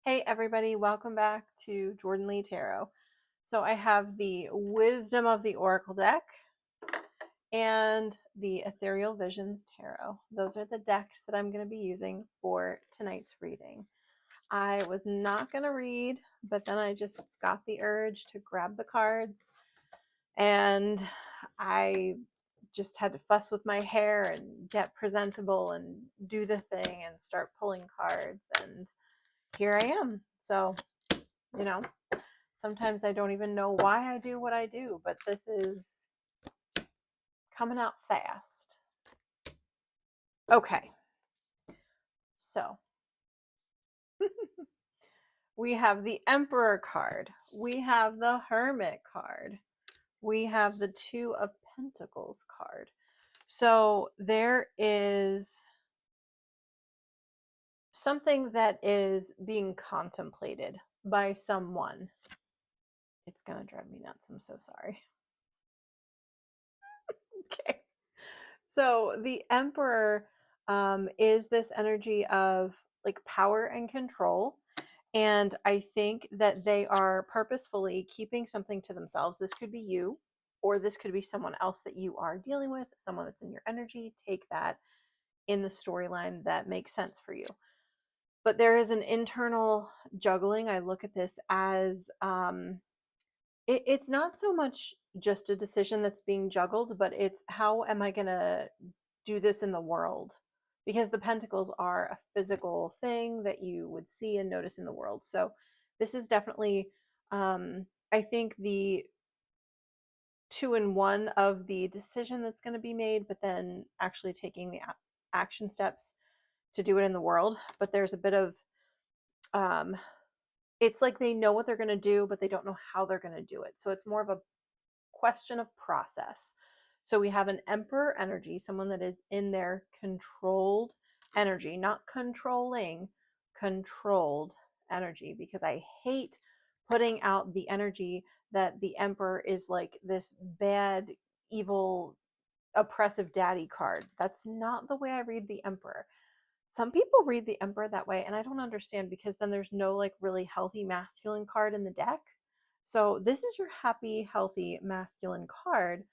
Hey everybody, welcome back to Jordan Lee Tarot. So I have the Wisdom of the Oracle deck and the Ethereal Visions Tarot. Those are the decks that I'm going to be using for tonight's reading. I was not going to read, but then I just got the urge to grab the cards, and I just had to fuss with my hair and get presentable and do the thing and start pulling cards, and here I am. So, you know, sometimes I don't even know why I do what I do, but this is coming out fast. Okay, so we have the Emperor card, we have the Hermit card, we have the Two of Pentacles card. So there is something that is being contemplated by someone. It's gonna drive me nuts. I'm so sorry. Okay. So the Emperor is this energy of like power and control. And I think that they are purposefully keeping something to themselves. This could be you, or this could be someone else that you are dealing with, someone that's in your energy. Take that in the storyline that makes sense for you. But there is an internal juggling. I look at this as it's not so much just a decision that's being juggled, but it's how am I going to do this in the world? Because the pentacles are a physical thing that you would see and notice in the world. So this is definitely, I think, the 2-in-1 of the decision that's going to be made, but then actually taking the action steps to do it in the world. But there's a bit of, um, it's like they know what they're going to do, but they don't know how they're going to do it. So it's more of a question of process. So we have an Emperor energy, someone that is in their controlled energy, not controlling, controlled energy, because I hate putting out the energy that the Emperor is like this bad, evil, oppressive daddy card. That's not the way I read the Emperor. Some people read the Emperor that way, and I don't understand, because then there's no like really healthy masculine card in the deck. So this is your happy, healthy masculine card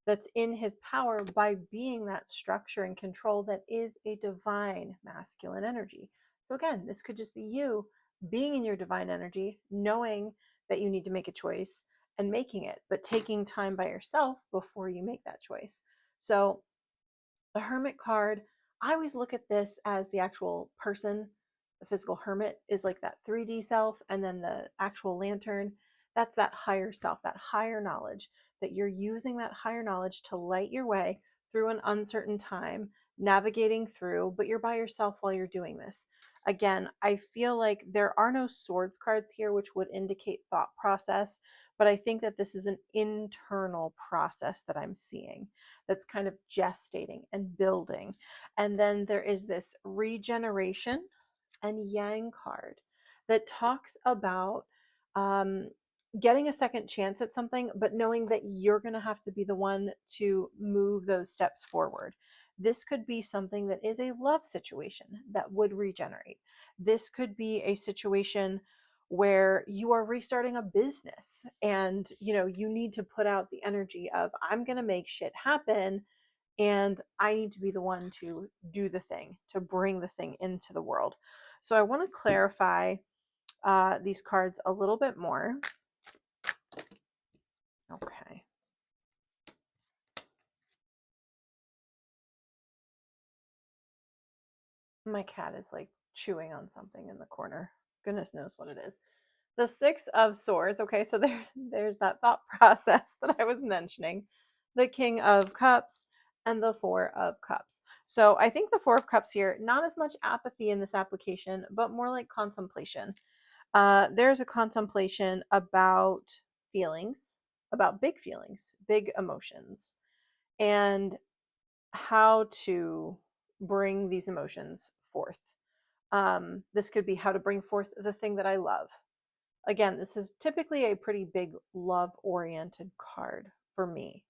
that's in his power by being that structure and control that is a divine masculine energy. So again, this could just be you being in your divine energy, knowing that you need to make a choice and making it, but taking time by yourself before you make that choice. So the Hermit card, I always look at this as the actual person. The physical hermit is like that 3D self, and then the actual lantern, that's that higher self, that higher knowledge, that you're using that higher knowledge to light your way through an uncertain time, navigating through, but you're by yourself while you're doing this. Again, I feel like there are no swords cards here, which would indicate thought process, but I think that this is an internal process that I'm seeing that's kind of gestating and building. And then there is this regeneration and yang card that talks about um, getting a second chance at something, but knowing that you're going to have to be the one to move those steps forward. This could be something that is a love situation that would regenerate. This could be a situation where you are restarting a business, and you need to put out the energy of I'm going to make shit happen, and I need to be the one to do the thing, to bring the thing into the world. So I want to clarify these cards a little bit more. Okay. My cat is like chewing on something in the corner. Goodness knows what it is. The Six of Swords. Okay, so there's that thought process that I was mentioning. The King of Cups and the Four of Cups. So I think the Four of Cups here, not as much apathy in this application, but more like contemplation. There's a contemplation about feelings, about big feelings, big emotions, and how to bring these emotions forth. This could be how to bring forth the thing that I love. Again, this is typically a pretty big love oriented card for me,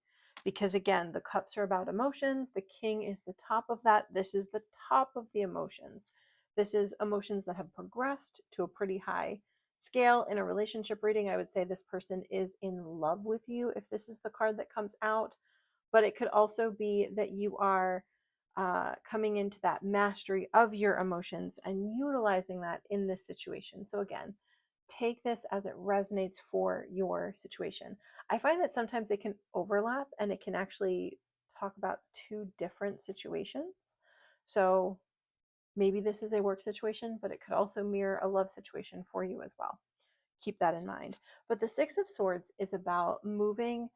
because again, the cups are about emotions. The king is the top of that. This is the top of the emotions. this is emotions that have progressed to a pretty high scale. In a relationship reading, I would say this person is in love with you if this is the card that comes out. But it could also be that you are coming into that mastery of your emotions and utilizing that in this situation. So again, take this as it resonates for your situation. I find that sometimes it can overlap and it can actually talk about two different situations. So maybe this is a work situation, but it could also mirror a love situation for you as well. Keep that in mind. But the Six of Swords is about moving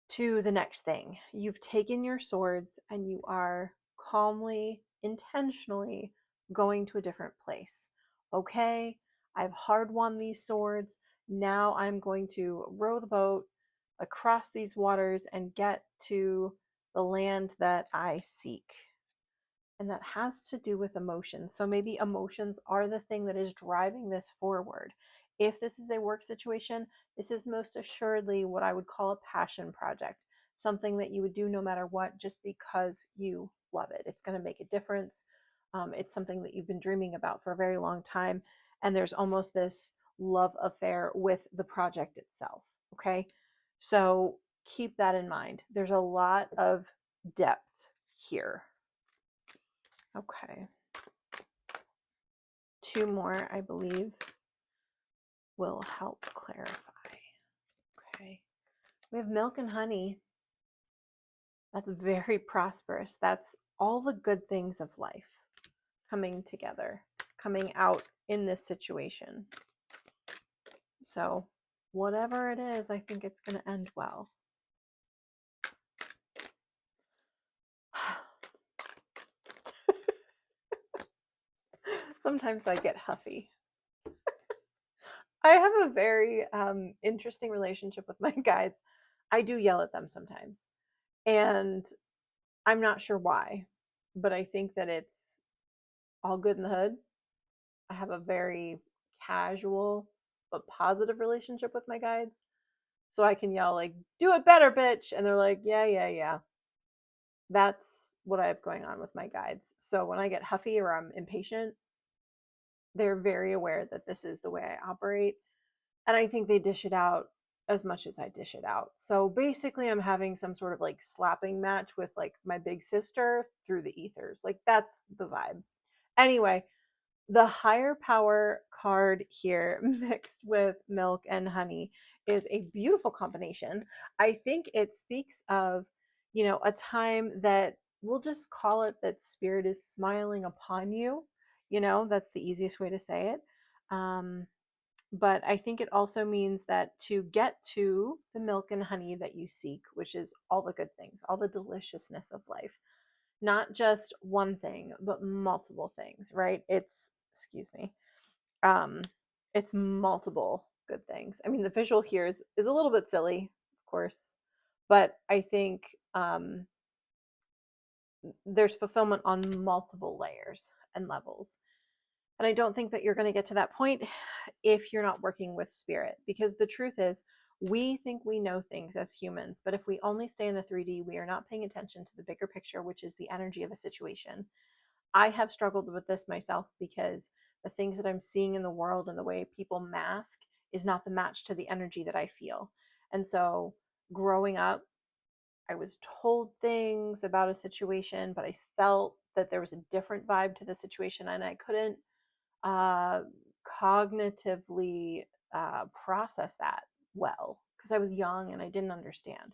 to the next thing. You've taken your swords and you are calmly, intentionally going to a different place. Okay, I've hard won these swords. Now I'm going to row the boat across these waters and get to the land that I seek. And that has to do with emotions. So maybe emotions are the thing that is driving this forward. If this is a work situation, this is most assuredly what I would call a passion project, something that you would do no matter what, just because you love it. It's going to make a difference. It's something that you've been dreaming about for a very long time. And there's almost this love affair with the project itself. Okay. So keep that in mind. There's a lot of depth here. Okay. Two more, I believe, will help clarify. Okay. We have milk and honey. That's very prosperous. That's all the good things of life coming together, coming out in this situation. So, whatever it is, I think it's going to end well. Sometimes I get huffy. I have a very interesting relationship with my guides. I do yell at them sometimes. And I'm not sure why, but I think that it's all good in the hood. I have a very casual but positive relationship with my guides. So I can yell like, "Do it better, bitch." And they're like, "Yeah, yeah, yeah." That's what I have going on with my guides. So when I get huffy or I'm impatient, they're very aware that this is the way I operate. And I think they dish it out as much as I dish it out. So basically, I'm having some sort of like slapping match with like my big sister through the ethers. Like that's the vibe. Anyway, the higher power card here mixed with milk and honey is a beautiful combination. I think it speaks of, a time that we'll just call it that spirit is smiling upon you. That's the easiest way to say it. But I think it also means that to get to the milk and honey that you seek, which is all the good things, all the deliciousness of life, not just one thing, but multiple things, right? Excuse me, um, it's multiple good things. I mean, the visual here is a little bit silly, of course, but I think there's fulfillment on multiple layers and levels. And I don't think that you're going to get to that point if you're not working with spirit, because the truth is, we think we know things as humans, but if we only stay in the 3D, we are not paying attention to the bigger picture, which is the energy of a situation. I have struggled with this myself because the things that I'm seeing in the world and the way people mask is not the match to the energy that I feel. And so growing up, I was told things about a situation, but I felt that there was a different vibe to the situation, and I couldn't uh, cognitively process that well because I was young and I didn't understand.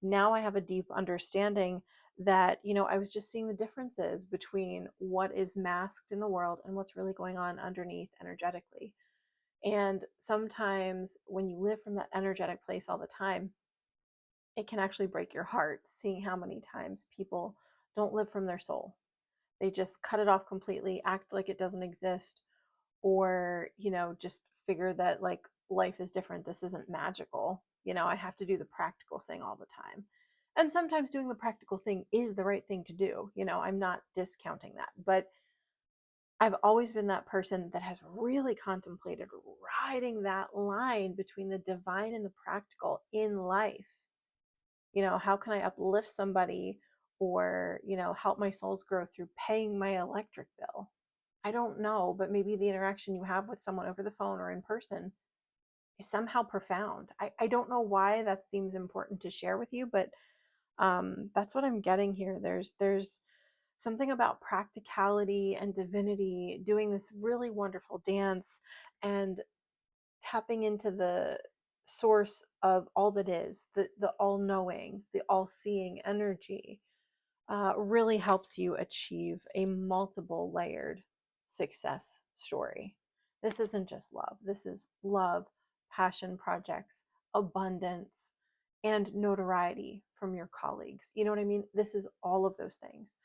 Now I have a deep understanding that, I was just seeing the differences between what is masked in the world and what's really going on underneath energetically. And sometimes when you live from that energetic place all the time, it can actually break your heart seeing how many times people don't live from their soul. They just cut it off completely, act like it doesn't exist, or just figure that like life is different, this isn't magical, I have to do the practical thing all the time. And sometimes doing the practical thing is the right thing to do, I'm not discounting that, but I've always been that person that has really contemplated riding that line between the divine and the practical in life. How can I uplift somebody or help my souls grow through paying my electric bill? I don't know, but maybe the interaction you have with someone over the phone or in person is somehow profound. I don't know why that seems important to share with you, but that's what I'm getting here. There's something about practicality and divinity doing this really wonderful dance and tapping into the source of all that is, the all-knowing, the all-seeing energy, really helps you achieve a multiple layered success story. This isn't just love. This is love, passion projects, abundance, and notoriety from your colleagues. You know what I mean? This is all of those things.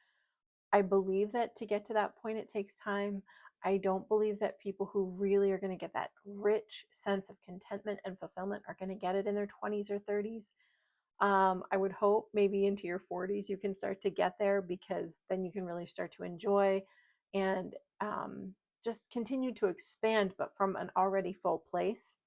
I believe that to get to that point, it takes time. I don't believe that people who really are going to get that rich sense of contentment and fulfillment are going to get it in their 20s or 30s. I would hope maybe into your 40s you can start to get there, because then you can really start to enjoy and just continue to expand, but from an already full place.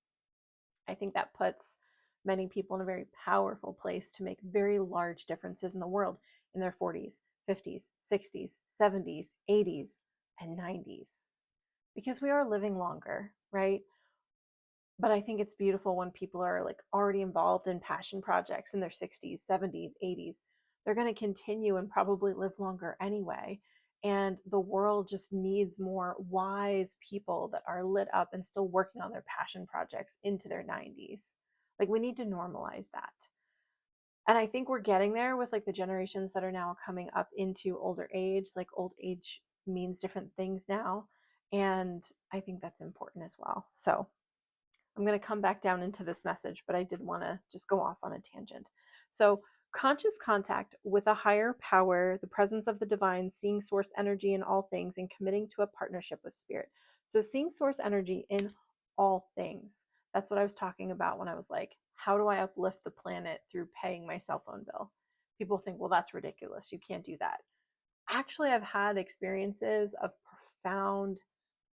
I think that puts many people in a very powerful place to make very large differences in the world in their 40s, 50s, 60s, 70s, 80s, and 90s, because we are living longer, right? But I think it's beautiful when people are like already involved in passion projects in their 60s, 70s, 80s. They're going to continue and probably live longer anyway. And the world just needs more wise people that are lit up and still working on their passion projects into their 90s. Like, we need to normalize that. And I think we're getting there with like the generations that are now coming up into older age. Like, old age means different things now. And I think that's important as well. So I'm going to come back down into this message, but I did want to just go off on a tangent. So, conscious contact with a higher power, the presence of the divine, seeing source energy in all things, and committing to a partnership with spirit. So, seeing source energy in all things. That's what I was talking about when I was like, how do I uplift the planet through paying my cell phone bill? People think, well, that's ridiculous. You can't do that. Actually, I've had experiences of profound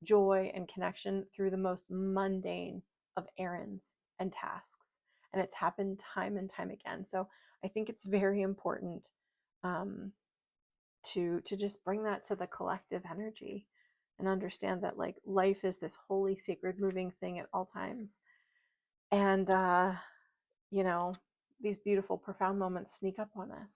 joy and connection through the most mundane of errands and tasks. And it's happened time and time again. So I think it's very important um, to just bring that to the collective energy and understand that like life is this holy, sacred, moving thing at all times. And you know, these beautiful, profound moments sneak up on us.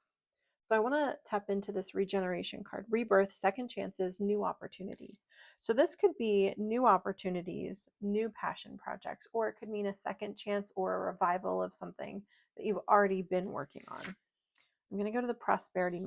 So I want to tap into this regeneration card: rebirth, second chances, new opportunities. So this could be new opportunities, new passion projects, or it could mean a second chance or a revival of something that you've already been working on. I'm going to go to the prosperity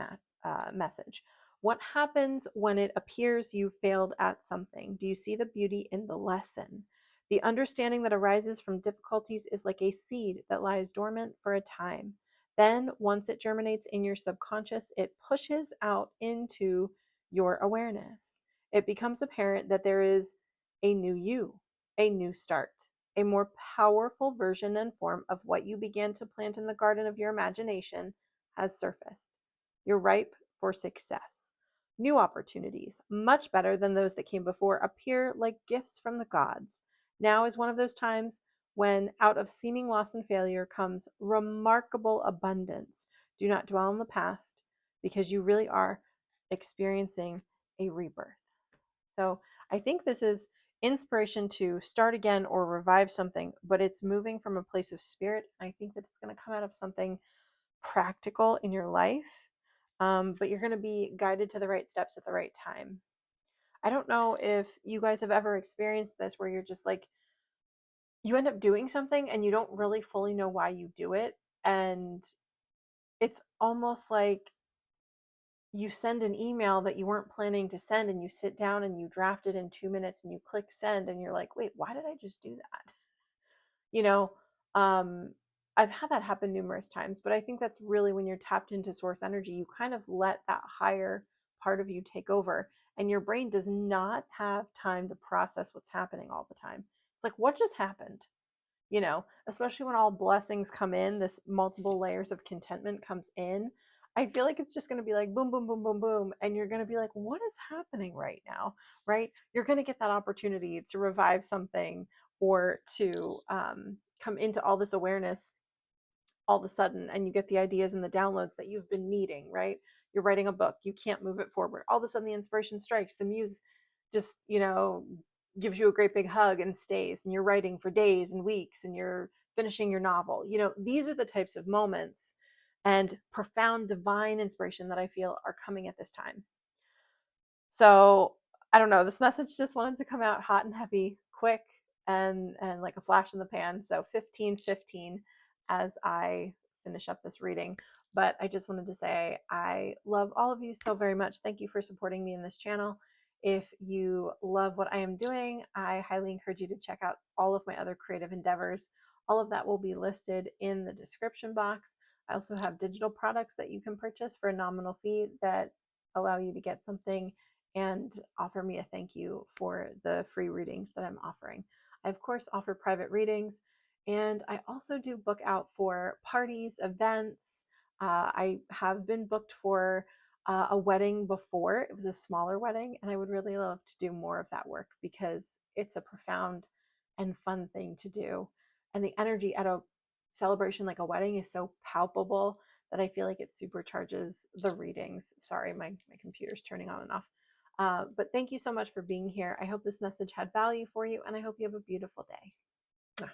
message. What happens when it appears you failed at something? Do you see the beauty in the lesson? The understanding that arises from difficulties is like a seed that lies dormant for a time. Then, once it germinates in your subconscious, it pushes out into your awareness. It becomes apparent that there is a new you, a new start, a more powerful version and form of what you began to plant in the garden of your imagination has surfaced. You're ripe for success. New opportunities, much better than those that came before, appear like gifts from the gods. Now is one of those times when out of seeming loss and failure comes remarkable abundance. Do not dwell on the past, because you really are experiencing a rebirth. So I think this is inspiration to start again or revive something, but it's moving from a place of spirit. I think that it's going to come out of something practical in your life, but you're going to be guided to the right steps at the right time. I don't know if you guys have ever experienced this, where you're just like, you end up doing something and you don't really fully know why you do it. And it's almost like you send an email that you weren't planning to send, and you sit down and you draft it in 2 minutes and you click send, and you're like, wait, why did I just do that? You know, um, I've had that happen numerous times, but I think that's really when you're tapped into source energy, you kind of let that higher part of you take over, and your brain does not have time to process what's happening all the time. It's like, what just happened? Especially when all blessings come in, this multiple layers of contentment comes in. I feel like it's just going to be like boom, boom, boom, boom, boom. And you're going to be like, what is happening right now? Right? You're going to get that opportunity to revive something, or to come into all this awareness all of a sudden, and you get the ideas and the downloads that you've been needing, right? You're writing a book, you can't move it forward. All of a sudden, the inspiration strikes, the muse just, gives you a great big hug and stays, and you're writing for days and weeks and you're finishing your novel. These are the types of moments and profound divine inspiration that I feel are coming at this time. So I don't know, this message just wanted to come out hot and heavy, quick, and like a flash in the pan. So 15-15 as I finish up this reading. But I just wanted to say I love all of you so very much. Thank you for supporting me in this channel. If you love what I am doing, I highly encourage you to check out all of my other creative endeavors. All of that will be listed in the description box. I also have digital products that you can purchase for a nominal fee that allow you to get something and offer me a thank you for the free readings that I'm offering. I, of course, offer private readings, and I also do book out for parties, events. I have been booked for a wedding before. It was a smaller wedding, and I would really love to do more of that work because it's a profound and fun thing to do. And the energy at a celebration like a wedding is so palpable that I feel like it supercharges the readings. Sorry, my computer's turning on and off. But thank you so much for being here. I hope this message had value for you, and I hope you have a beautiful day.